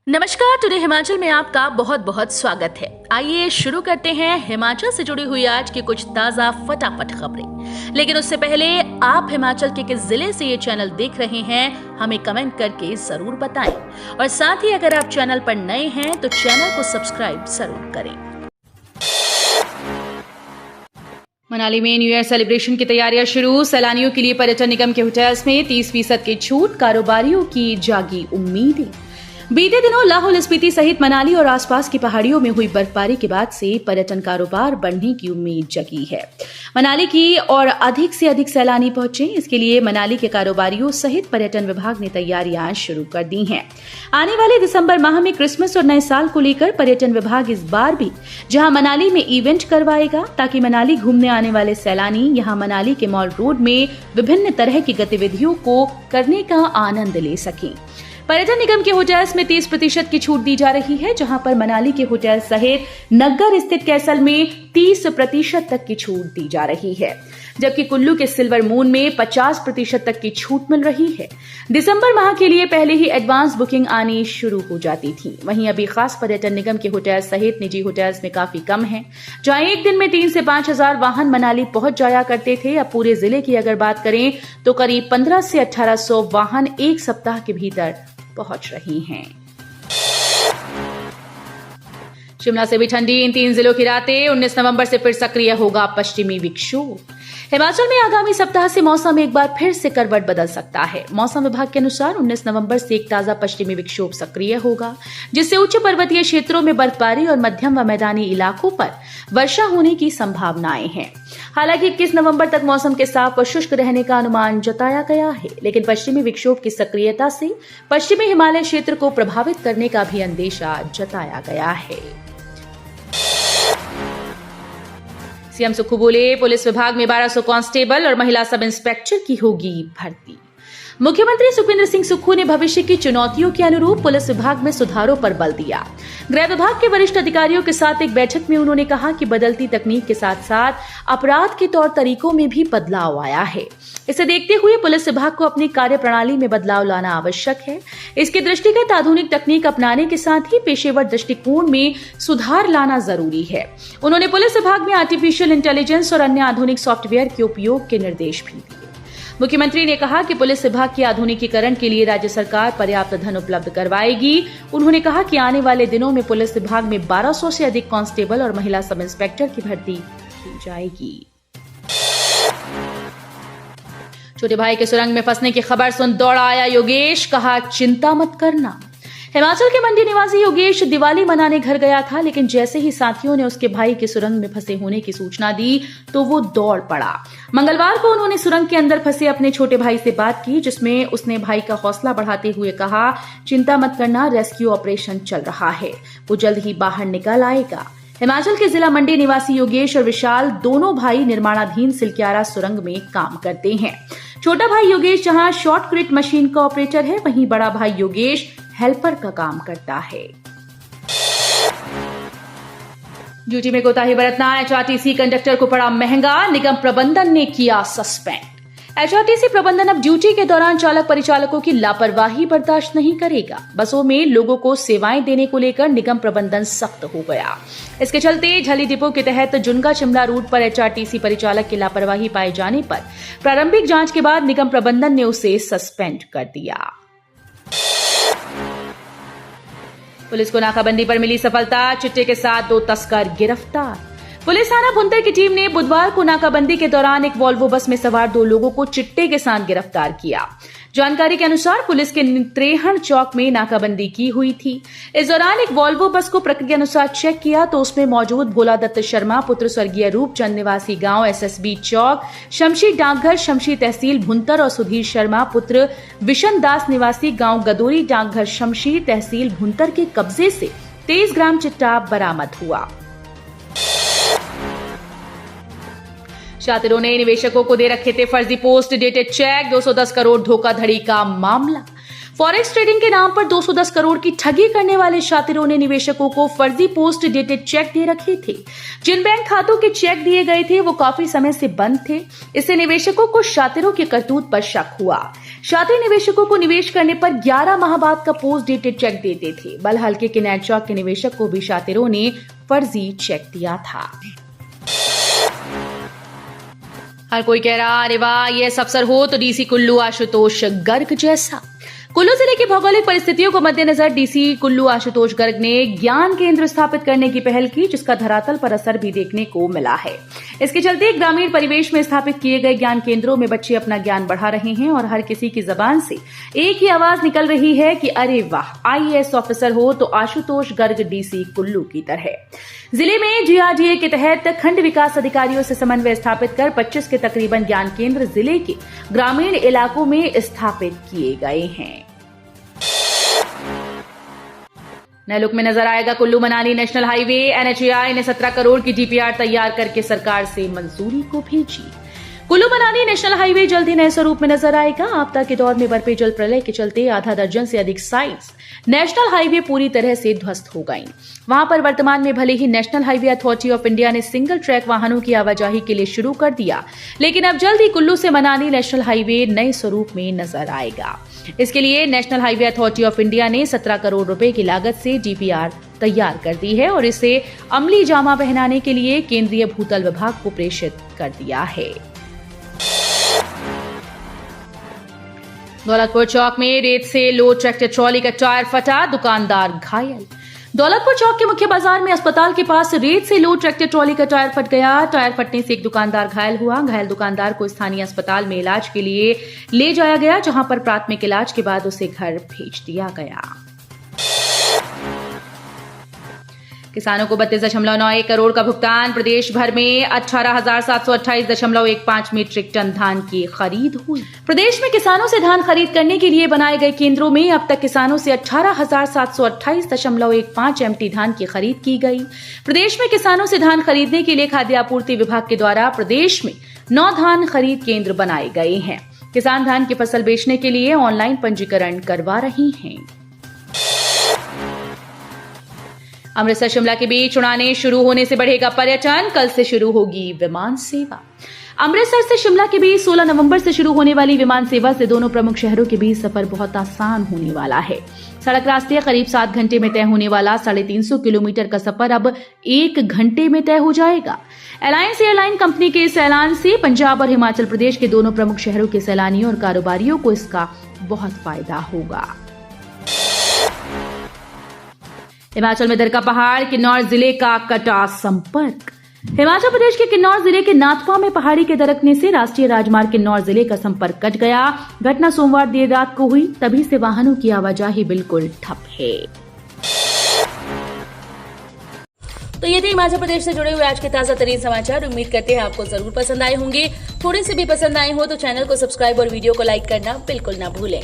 नमस्कार। टुडे हिमाचल में आपका बहुत बहुत स्वागत है। आइए शुरू करते हैं हिमाचल से जुड़ी हुई आज की कुछ ताजा फटाफट खबरें। लेकिन उससे पहले आप हिमाचल के किस जिले से ये चैनल देख रहे हैं हमें कमेंट करके जरूर बताएं। और साथ ही अगर आप चैनल पर नए हैं तो चैनल को सब्सक्राइब जरूर करें। मनाली में न्यू ईयर सेलिब्रेशन की तैयारियां शुरू। सैलानियों के लिए पर्यटन निगम के होटल्स में 30% की छूट। कारोबारियों की जागी उम्मीदें। बीते दिनों लाहौल स्पीति सहित मनाली और आसपास की पहाड़ियों में हुई बर्फबारी के बाद से पर्यटन कारोबार बढ़ने की उम्मीद जगी है। मनाली की और अधिक से अधिक सैलानी पहुंचे, इसके लिए मनाली के कारोबारियों सहित पर्यटन विभाग ने तैयारियां शुरू कर दी हैं। आने वाले दिसंबर माह में क्रिसमस और नए साल को लेकर पर्यटन विभाग इस बार भी जहां मनाली में इवेंट करवाएगा ताकि मनाली घूमने आने वाले सैलानी यहां मनाली के मॉल रोड में विभिन्न तरह की गतिविधियों को करने का आनंद ले सकें। पर्यटन निगम के होटल्स में 30% की छूट दी जा रही है, जहां पर मनाली के होटल सहित नग्गर स्थित कैसल में 30% तक की छूट दी जा रही है, जबकि कुल्लू के सिल्वर मून में 50% तक की छूट मिल रही है। दिसंबर माह के लिए पहले ही एडवांस बुकिंग आनी शुरू हो जाती थी। वहीं अभी खास पर्यटन निगम के होटल सहित निजी होटल्स में काफी कम है। जहां एक दिन में 3 से 5 हजार वाहन मनाली पहुंच जाया करते थे, अब पूरे जिले की अगर बात करें तो करीब 15 से 1800 वाहन एक सप्ताह के भीतर पहुंच रही हैं। शिमला से भी ठंडी। इन 3 जिलों की रातें। 19 नवंबर से फिर सक्रिय होगा पश्चिमी विक्षोभ। हिमाचल में आगामी सप्ताह से मौसम एक बार फिर से करवट बदल सकता है। मौसम विभाग के अनुसार 19 नवंबर से एक ताजा पश्चिमी विक्षोभ सक्रिय होगा, जिससे उच्च पर्वतीय क्षेत्रों में बर्फबारी और मध्यम व मैदानी इलाकों पर वर्षा होने की संभावनाएं हैं। हालांकि 21 नवंबर तक मौसम के साफ और शुष्क रहने का अनुमान जताया गया है, लेकिन पश्चिमी विक्षोभ की सक्रियता से पश्चिमी हिमालय क्षेत्र को प्रभावित करने का भी अंदेशा जताया गया है। सीएम सुक्खू बोले, पुलिस विभाग में 1200 कांस्टेबल और महिला सब इंस्पेक्टर की होगी भर्ती। मुख्यमंत्री सुखविंदर सिंह सुक्खू ने भविष्य की चुनौतियों के अनुरूप पुलिस विभाग में सुधारों पर बल दिया। गृह विभाग के वरिष्ठ अधिकारियों के साथ एक बैठक में उन्होंने कहा कि बदलती तकनीक के साथ साथ अपराध के तौर तरीकों में भी बदलाव आया है। इसे देखते हुए पुलिस विभाग को अपनी कार्य प्रणाली में बदलाव लाना आवश्यक है। इसके दृष्टिगत आधुनिक तकनीक अपनाने के साथ ही पेशेवर दृष्टिकोण में सुधार लाना जरूरी है। उन्होंने पुलिस विभाग में आर्टिफिशियल इंटेलिजेंस और अन्य आधुनिक सॉफ्टवेयर के उपयोग के निर्देश भी दिए। मुख्यमंत्री ने कहा कि पुलिस विभाग के आधुनिकीकरण के लिए राज्य सरकार पर्याप्त धन उपलब्ध करवाएगी। उन्होंने कहा कि आने वाले दिनों में पुलिस विभाग में 1200 से अधिक कांस्टेबल और महिला सब इंस्पेक्टर की भर्ती की जाएगी। छोटे भाई के सुरंग में फंसने की खबर सुन दौड़ा आया योगेश, कहा चिंता मत करना। हिमाचल के मंडी निवासी योगेश दिवाली मनाने घर गया था, लेकिन जैसे ही साथियों ने उसके भाई के सुरंग में फंसे होने की सूचना दी तो वो दौड़ पड़ा। मंगलवार को उन्होंने सुरंग के अंदर फंसे अपने छोटे भाई से बात की, जिसमें उसने भाई का हौसला बढ़ाते हुए कहा, चिंता मत करना, रेस्क्यू ऑपरेशन चल रहा है, वो जल्द ही बाहर निकल आएगा। हिमाचल के जिला मंडी निवासी योगेश और विशाल दोनों भाई निर्माणाधीन सिलक्यारा सुरंग में काम करते हैं। छोटा भाई योगेश जहां शॉर्टकट मशीन का ऑपरेटर है, वहीं बड़ा भाई योगेश हेल्पर का काम करता है। ड्यूटी में कोताही बरतना, एचआरटीसी कंडक्टर को पड़ा महंगा, निगम प्रबंधन ने किया सस्पेंड। एचआरटीसी प्रबंधन अब ड्यूटी के दौरान चालक परिचालकों की लापरवाही बर्दाश्त नहीं करेगा। बसों में लोगों को सेवाएं देने को लेकर निगम प्रबंधन सख्त हो गया। इसके चलते झली डिपो के तहत जुनगा शिमला रूट पर एचआरटीसी परिचालक की लापरवाही पाए जाने पर प्रारंभिक जांच के बाद निगम प्रबंधन ने उसे सस्पेंड कर दिया। पुलिस को नाकाबंदी पर मिली सफलता, चिट्टे के साथ 2 तस्कर गिरफ्तार। पुलिस थाना भुंतर की टीम ने बुधवार को नाकाबंदी के दौरान एक वॉल्वो बस में सवार 2 लोगों को चिट्टे के साथ गिरफ्तार किया। जानकारी के अनुसार पुलिस के त्रेहण चौक में नाकाबंदी की हुई थी। इस दौरान एक वॉल्वो बस को प्रक्रिया अनुसार चेक किया तो उसमें मौजूद भोला दत्त शर्मा पुत्र स्वर्गीय रूपचंद निवासी गांव एसएसबी चौक, शमशी डाकघर शमशी तहसील भुंतर और सुधीर शर्मा पुत्र विशन दास निवासी गांव गदोरी डाकघर शमशी तहसील भुंतर के कब्जे से 23 ग्राम चिट्टा बरामद हुआ। शातिरों ने निवेशकों को दे रखे थे फर्जी पोस्ट डेटेड चेक, 210 करोड़ धोखाधड़ी का मामला। फॉरेक्स ट्रेडिंग के नाम पर 210 करोड़ की ठगी करने वाले शातिरों ने निवेशकों को फर्जी पोस्ट डेटेड चेक दे रखे थे। जिन बैंक खातों के चेक दिए गए थे वो काफी समय से बंद थे। इससे निवेशकों को शातिरों की करतूत पर शक हुआ। शातिर निवेशकों को निवेश करने पर 11 माह बाद का पोस्ट डेटेड चेक देते थे। बल हल्के के नेट चौक के निवेशक को भी शातिरों ने फर्जी चेक दिया था। हर कोई कह रहा, अरे वाह, ये अफसर हो तो डीसी कुल्लू आशुतोष गर्ग जैसा। कुल्लू जिले की भौगोलिक परिस्थितियों को मद्देनजर डीसी कुल्लू आशुतोष गर्ग ने ज्ञान केंद्र स्थापित करने की पहल की, जिसका धरातल पर असर भी देखने को मिला है। इसके चलते ग्रामीण परिवेश में स्थापित किए गए ज्ञान केंद्रों में बच्चे अपना ज्ञान बढ़ा रहे हैं और हर किसी की जबान से एक ही आवाज निकल रही है कि अरे वाह, आईएएस ऑफिसर हो तो आशुतोष गर्ग डीसी कुल्लू की तरह। जिले में जीआरडीए के तहत खंड विकास अधिकारियों से समन्वय स्थापित कर 25 के तकरीबन ज्ञान केंद्र जिले के ग्रामीण इलाकों में स्थापित किए गए हैं। नए लुक में नजर आएगा Kullu Manali national highway. NHAI ने 17 करोड़ की डीपीआर तैयार करके सरकार से मंजूरी को भेजी। कुल्लू मनाली नेशनल हाईवे जल्द ही नए स्वरूप में नजर आएगा। आपदा के दौर में बरपे जल प्रलय के चलते आधा दर्जन से अधिक साइट्स नेशनल हाईवे पूरी तरह से ध्वस्त हो गईं। वहां पर वर्तमान में भले ही national highway authority of India ने सिंगल ट्रैक वाहनों की आवाजाही के लिए शुरू कर दिया, लेकिन अब जल्द ही कुल्लू से मनाली नेशनल हाईवे नए स्वरूप में नजर आएगा। इसके लिए national highway authority of India ने 17 करोड़ रुपए की लागत से डीपीआर तैयार कर दी है और इसे अमली जामा पहनाने के लिए केंद्रीय भूतल विभाग को प्रेषित कर दिया है। दौलतपुर चौक में रेत से लोड ट्रैक्टर ट्रॉली का टायर फटा, दुकानदार घायल। दौलतपुर चौक के मुख्य बाजार में अस्पताल के पास रेत से लोड ट्रैक्टर ट्रॉली का टायर फट गया। टायर फटने से एक दुकानदार घायल हुआ। घायल दुकानदार को स्थानीय अस्पताल में इलाज के लिए ले जाया गया, जहां पर प्राथमिक इलाज के बाद उसे घर भेज दिया गया। किसानों को 32.91 करोड़ का भुगतान। प्रदेश भर में 18,728.15 मीट्रिक टन धान की खरीद हुई। प्रदेश में किसानों से धान खरीद करने के लिए बनाए गए केंद्रों में अब तक किसानों से 18,728.15 एमटी धान की खरीद की गई। प्रदेश में किसानों से धान खरीदने के लिए खाद्य आपूर्ति विभाग के द्वारा प्रदेश में 9 धान खरीद केंद्र बनाए गए हैं। किसान धान की फसल बेचने के लिए ऑनलाइन पंजीकरण करवा रहे हैं। अमृतसर शिमला के बीच उड़ानें शुरू होने से बढ़ेगा पर्यटन। कल से शुरू होगी विमान सेवा। अमृतसर से शिमला के बीच 16 नवंबर से शुरू होने वाली विमान सेवा से दोनों प्रमुख शहरों के बीच सफर बहुत आसान होने वाला है। सड़क रास्ते करीब 7 घंटे में तय होने वाला 350 किलोमीटर का सफर अब 1 घंटे में तय हो जाएगा। अलायंस एयरलाइन कंपनी के इस ऐलान से पंजाब और हिमाचल प्रदेश के दोनों प्रमुख शहरों के सैलानियों और कारोबारियों को इसका बहुत फायदा होगा। हिमाचल में दरका पहाड़, किन्नौर जिले का कटा संपर्क। हिमाचल प्रदेश के किन्नौर जिले के नाथपा में पहाड़ी के दरकने से राष्ट्रीय राजमार्ग किन्नौर जिले का संपर्क कट गया। घटना सोमवार देर रात को हुई, तभी से वाहनों की आवाजाही बिल्कुल ठप है। तो ये थे हिमाचल प्रदेश से जुड़े हुए आज के ताजा तरीन समाचार। उम्मीद करते हैं आपको जरूर पसंद आए होंगे। थोड़े से भी पसंद आए हो तो चैनल को सब्सक्राइब और वीडियो को लाइक करना बिल्कुल ना भूलें।